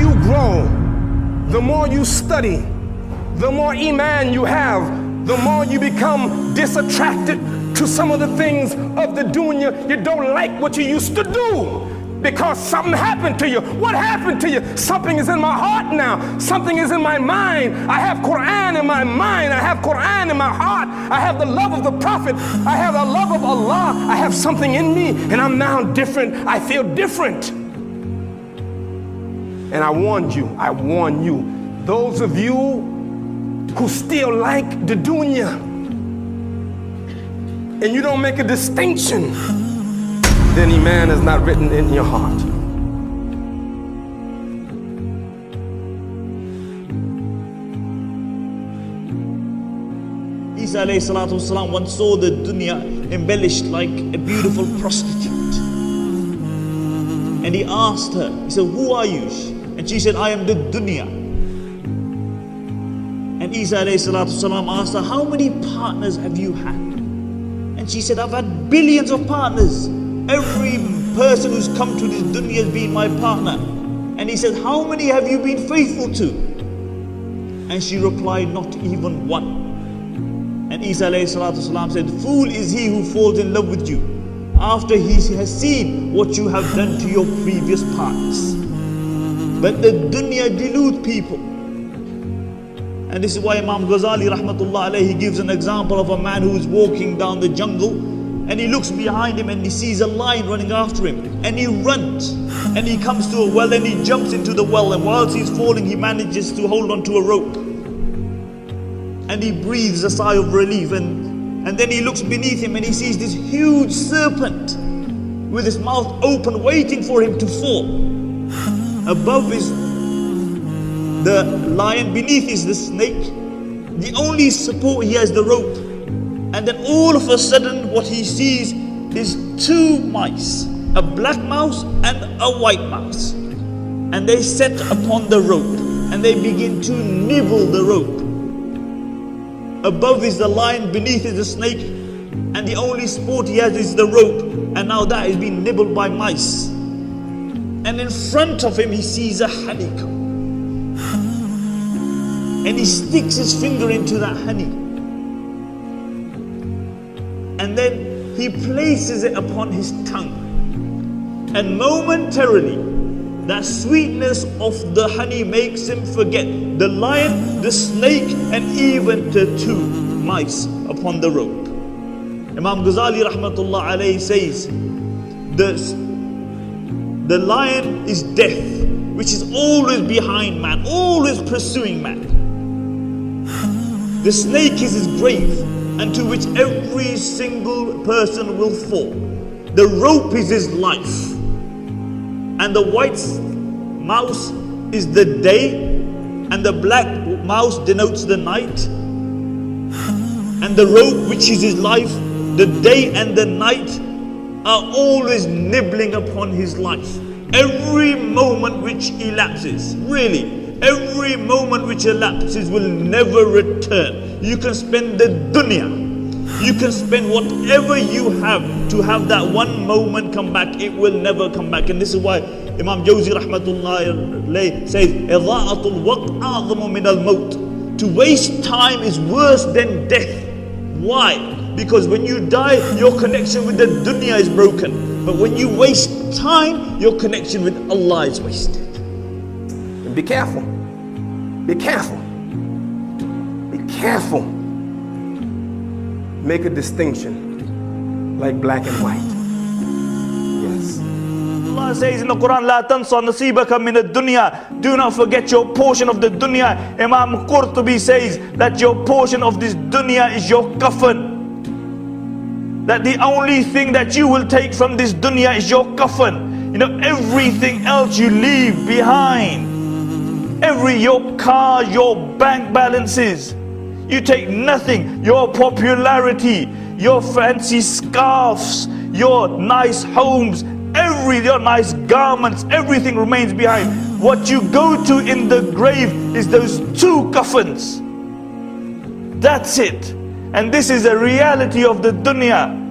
you grow, the more you study, the more iman you have, the more you become disattracted to some of the things of the dunya. You don't like what you used to do because something happened to you. What happened to you? Something is in my heart now. Something is in my mind. I have Quran in my mind. I have Quran in my heart. I have the love of the Prophet. I have the love of Allah. I have something in me, and I'm now different. I feel different. And I warn you, those of you who still like the dunya, and you don't make a distinction, then iman is not written in your heart. Isa alayhi salatu wasalam once saw the dunya embellished like a beautiful prostitute. And he asked her, he said, "Who are you?" And she said, "I am the dunya." And Isa alayhi salatu wasalam asked her, "How many partners have you had?" And she said, "I've had billions of partners. Every person who's come to this dunya has been my partner." And he said, "How many have you been faithful to?" And she replied, "Not even one." And Isa alayhi salatu wasalam said, "Fool is he who falls in love with you after he has seen what you have done to your previous partners." But the dunya deludes people. And this is why Imam Ghazali rahmatullah alayhi gives an example of a man who is walking down the jungle, and he looks behind him and he sees a lion running after him, and he runs and he comes to a well and he jumps into the well, and whilst he's falling he manages to hold on to a rope, and he breathes a sigh of relief, and then he looks beneath him and he sees this huge serpent with his mouth open waiting for him to fall. Above is the lion, beneath is the snake. The only support he has the rope. And then all of a sudden what he sees is two mice, a black mouse and a white mouse. And they set upon the rope and they begin to nibble the rope. Above is the lion, beneath is the snake, and the only sport he has is the rope. And now that is being nibbled by mice. And in front of him he sees a honeycomb. And he sticks his finger into that honey. And then he places it upon his tongue. And momentarily, that sweetness of the honey makes him forget the lion, the snake, and even the two mice upon the rope. Imam Ghazali rahmatullah alayhi says, the lion is death, which is always behind man, always pursuing man. The snake is his grave, and to which every single person will fall. The rope is his life. And the white mouse is the day, and the black mouse denotes the night. And the rope, which is his life, the day and the night are always nibbling upon his life. Every moment which elapses, really, every moment which elapses will never return. You can spend the dunya, you can spend whatever you have to have that one moment come back. It will never come back. And this is why Imam Jawzi rahmatullah alayhi says, إِضَاءَةُ الْوَقْتِ أَعْظَمُ مِنَ الْمَوْتِ. To waste time is worse than death. Why? Because when you die, your connection with the dunya is broken. But when you waste time, your connection with Allah is wasted. Be careful. Be careful. Be careful. Make a distinction like black and white. Yes. Allah says in the Quran, لا تنسى نصيبك من الدنيا. Do not forget your portion of the dunya. Imam Qurtubi says that your portion of this dunya is your kafan. That the only thing that you will take from this dunya is your kafan. You know, everything else you leave behind. Your car, your bank balances. You take nothing. Your popularity, your fancy scarves, your nice homes, your nice garments, everything remains behind. What you go to in the grave is those two kafans. That's it. And this is a reality of the dunya.